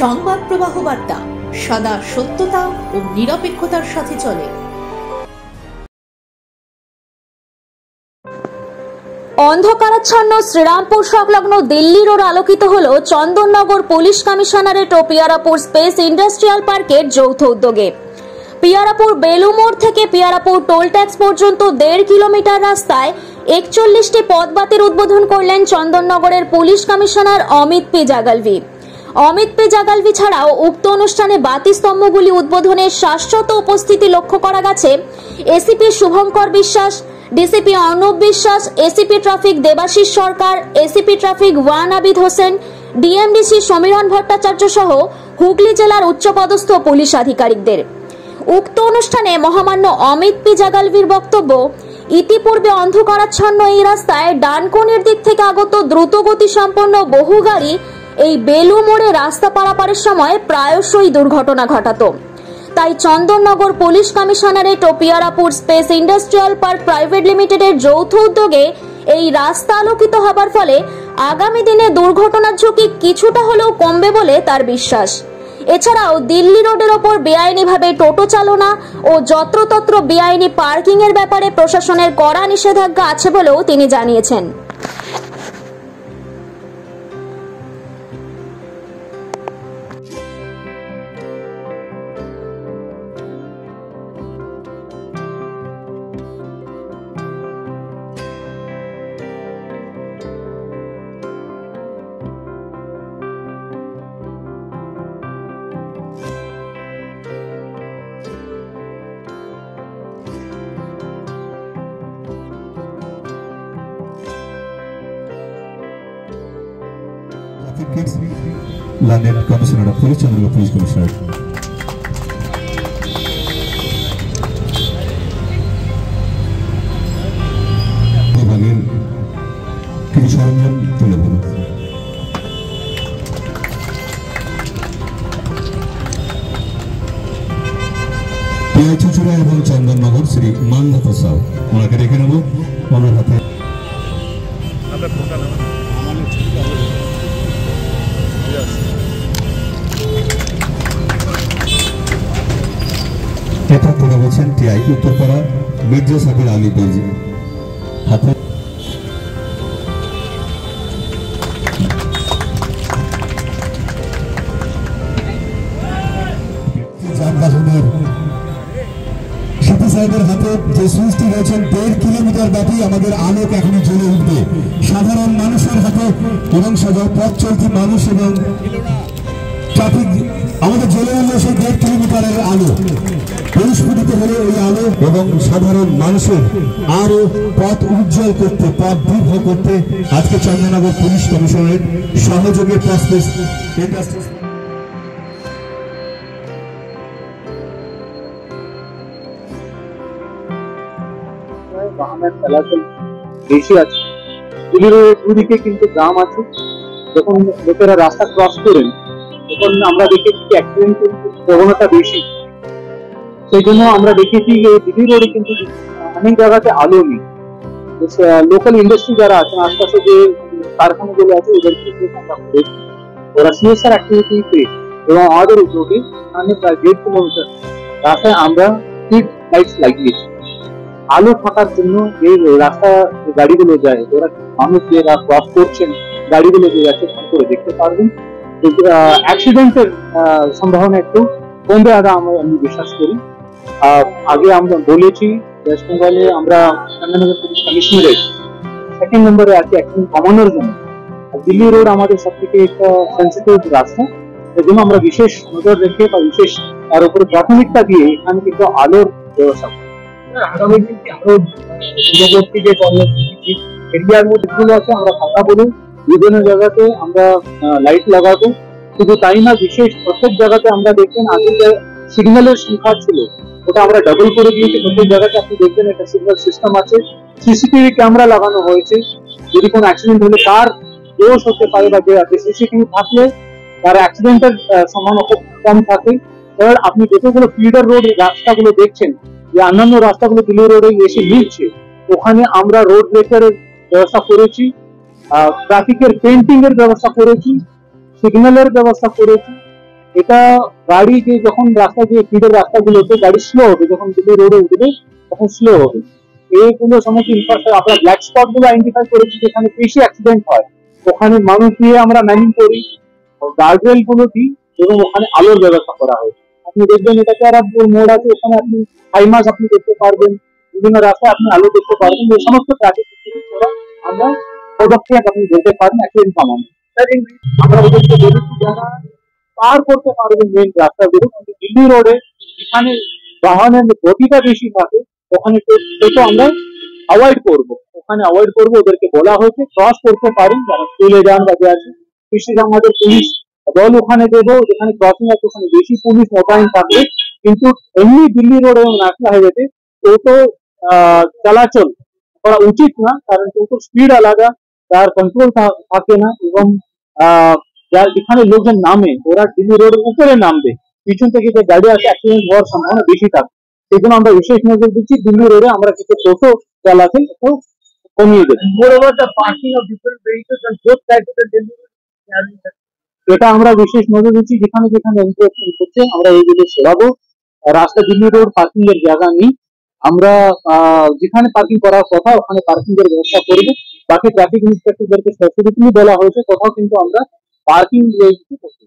সংবাদ প্রবাহ বার্তা সদা সত্যতা ও নিরপেক্ষতার সাথে চলে। অন্ধকারাচ্ছন্ন শ্রীরামপুর সংলগ্ন দিল্লি রোড আলোকিত হল চন্দননগর পুলিশ কমিশনারেট ও পিয়ারাপুর স্পেস ইন্ডাস্ট্রিয়াল পার্কের যৌথ উদ্যোগে। পিয়ারাপুর বেলুমোড় থেকে পিয়ারাপুর টোল ট্যাক্স পর্যন্ত 1.5 কিলোমিটার রাস্তায় 41টি পথবাতির উদ্বোধন করলেন চন্দননগরের police commissioner Amit P Jagalvi. Amit P Jagalvi ছাড়াও উক্ত অনুষ্ঠানে বাতি স্তম্ভগুলি উদ্বোধনের শাশ্বত উপস্থিতি লক্ষ্য করা গেছে এসিপি শুভঙ্কর বিশ্বাস, DCP Arnab Biswas, ACP traffic Debasish Sarkar, ACP traffic 1 Abid Hossain, DMDC Samiran Bhattacharya সহ হুগলি জেলার উচ্চপদস্থ পুলিশ আধিকারিকদের। উক্ত অনুষ্ঠানে মহামান্য অমিত পি জাগালভির বক্তব্য, ইতিপূর্বে অন্ধকারাচ্ছন্ন এই রাস্তায় ডানকোণের দিক থেকে আগত দ্রুতগতি সম্পন্ন বহু গাড়ি এই বেলু মোড়ে রাস্তা পারাপারের সময় প্রায়শই দুর্ঘটনা ঘটাতো। তাই চন্দননগর পুলিশ কমিশনারেট ও Piyarapur space industrial park private লিমিটেডের যৌথ উদ্যোগে এই রাস্তা আলোকিত হবার ফলে আগামী দিনে দুর্ঘটনার ঝুঁকি কিছুটা হলেও কমবে বলে তার বিশ্বাস। এছাড়াও দিল্লি রোডের ওপর বেআইনিভাবে টোটো চালনা ও যত্রতত্র বেআইনি পার্কিং এর ব্যাপারে প্রশাসনের কড়া নিষেধাজ্ঞা আছে বলেও তিনি জানিয়েছেন। London Commissioner of Police, Chandernagor Police Commissioner. বিভাগের কিছু সরঞ্জাম তুলে ধরুন। পিআই চুচুড়া এবং চন্দননগর শ্রী মানধাতা সাউ ওনাকে ডেকে নেব। ওনার হাতে এটা তুলে বলছেন টিআই উত্তরপাড়া মির্জা সাবির আলী বেজি হাতে যানবাহনের সিপি সাহেবের হাতে যে সুইচটি রয়েছেন 1.5 কিলোমিটার ব্যাপী আমাদের আলোক এখনই জ্বলে উঠবে সাধারণ মানুষের হাতে এবং পথ চলতি মানুষ এবং ট্রাফিক আমাদের জ্বলে উঠল সেই 1.5 কিলোমিটারের আলো পরিস্ফুটিত হলে ওই আলো এবং সাধারণ মানুষের আরো পথ উজ্জ্বল করতে পথ দীর্ঘ করতে আজকে চন্দননগর পুলিশ কমিশনারেট সহযোগে প্রসপেস ইন্ডাস্ট্রিজ বাহনের চলাচল বেশি আছে। দুদিকে কিন্তু গ্রাম আছে, যখন লোকেরা রাস্তা ক্রস করেন তখন আমরা দেখেছি অ্যাক্সিডেন্টের প্রবণতা বেশি। সেই জন্য আমরা দেখেছি যে দিল্লি রোডে কিন্তু অনেক জায়গাতে আলো নেই। লোকাল ইন্ডাস্ট্রি যারা আছেন আশপাশে যে কারখানাগুলো আছে ওদেরকে আমরা করেছি, ওরা সিএসআর অ্যাক্টিভিটিতে এবং আমাদের উদ্যোগে প্রায় 1.5 কিলোমিটার রাস্তায় আমরা স্ট্রিট লাইটস লাগিয়েছি আলো থাকার জন্য। যে রাস্তা গাড়িগুলো যায় ওরা মানুষ যে ক্রস করছেন গাড়িগুলো যে যাচ্ছে করে দেখতে পারবেন। অ্যাক্সিডেন্টের সম্ভাবনা একটু কমবে আমি বিশ্বাস করি। আগে আমরা বলেছি ওয়েস্ট বেঙ্গলে আমরা চন্দননগর পুলিশ কমিশনারেট 2nd নম্বরে আছি অ্যাক্সিডেন্ট কমানোর জন্য। দিল্লি রোড আমাদের সব থেকে একটা সেন্সিটিভ রাস্তা, এই জন্য আমরা বিশেষ নজর রেখে বা বিশেষ তার উপরে প্রাথমিকতা দিয়ে এখানে কিন্তু আলোর ব্যবস্থা করি। আগামী দিন আরো দূরবর্তী যে কর্মসূচি এরিয়ার মধ্যে আছে আমরা কথা বলি, বিভিন্ন জায়গাতে আমরা লাইট লাগাবো। শুধু তাই না, বিশেষ প্রত্যেক জায়গাতে আমরা দেখবেন আগে যে সিগন্যালের সংখ্যা ছিল ওটা আমরা ডাবল করে দিয়েছি। প্রত্যেক জায়গাতে আপনি দেখবেন একটা সিগন্যাল সিস্টেম আছে, সিসিটিভি ক্যামেরা লাগানো হয়েছে। যদি কোনো অ্যাক্সিডেন্ট হলে কার দোষ হতে পারে বা যে সিসিটিভি থাকলে তার অ্যাক্সিডেন্টের সম্ভাবনা খুব কম থাকে। এবার আপনি যতগুলো ফিল্ডার রোড রাস্তাগুলো দেখছেন যে অন্যান্য রাস্তাগুলো দিল্লি রোডে এসে মিলছে, ওখানে আমরা রোড ব্রেকারের ব্যবস্থা করেছি, ট্রাফিকের পেন্টিং এর ব্যবস্থা করেছি, সিগন্যালের ব্যবস্থা করেছি এটা গাড়ি যে যখন রাস্তা যে ফিডের রাস্তাগুলোতে গাড়ি স্লো হবে, যখন দিল্লি রোডে উঠবে তখন স্লো হবে। এইগুলো সমস্ত ইনফ্রাস্ট্রাকচার, আমরা ব্ল্যাক স্পট গুলো আইডেন্টিফাই করেছি যেখানে বেশি অ্যাক্সিডেন্ট হয়, ওখানে মানুষ দিয়ে আমরা ম্যানিং করি, গার্ডরেল গুলো দিই এবং ওখানে আলোর ব্যবস্থা করা হয়। আপনি দেখবেন এটা কেরাপুর মোড় আছে, ওখানে আপনি হাইমাস আপনি দেখতে পারবেন, বিভিন্ন রাস্তায় আপনি আলো দেখতে পারবেন। এই সমস্ত ট্রাফিক আমরা পদক্ষেপ আপনি বলতে পারেন অ্যাক্সিডেন্ট কমানো। আমরা ওদেরকে বলেছি যারা পার করতে পারবেন মেন রাস্তাগুলো, কিন্তু দিল্লি রোডে যেখানে বাহনের গতিটা বেশি থাকে ওখানে টোটো আমরা অ্যাভয়েড করবো, ওখানে অ্যাভয়েড করবো। ওদেরকে বলা হয়েছে ক্রস করতে পারেন, যারা স্কুলে যান বা যে আছে, বিশেষ আমাদের পুলিশ দল ওখানে দেবো, যেখানে ক্রসিং আছে ওখানে বেশি পুলিশ মোতায়েন থাকবে। কিন্তু এমনি দিল্লি রোড এবং ন্যাশনাল হাইওয়েতে টোটো চলাচল করা উচিত না, কারণ টোটোর স্পিড আলাদা, তার কন্ট্রোল থাকে না, এবং যেখানে লোকজন নামে ওরা দিল্লি রোডের উপরে নামবে, পিছন থেকে যে গাড়ি আসে অ্যাক্সিডেন্ট হওয়ার সম্ভাবনা বেশি থাকে। সেই জন্য আমরা বিশেষ নজর দিচ্ছি দিল্লি রোডে আমরা কিছু টোটো চালাতে একটু কমিয়ে দেবো। এটা আমরা বিশেষ নজর দিচ্ছি, যেখানে যেখানে এনক্রোচমেন্ট হচ্ছে আমরা এইগুলো সরাবো। রাস্তা দিল্লি রোড পার্কিং এর জায়গা নেই, আমরা যেখানে পার্কিং করার কথা ওখানে পার্কিং এর ব্যবস্থা করবো। বাকি ট্রাফিক ইন্সপেক্টরদেরকে স্পেসিফিকলি বলা হয়েছে কোথাও কিন্তু আমরা পার্কিং করছি।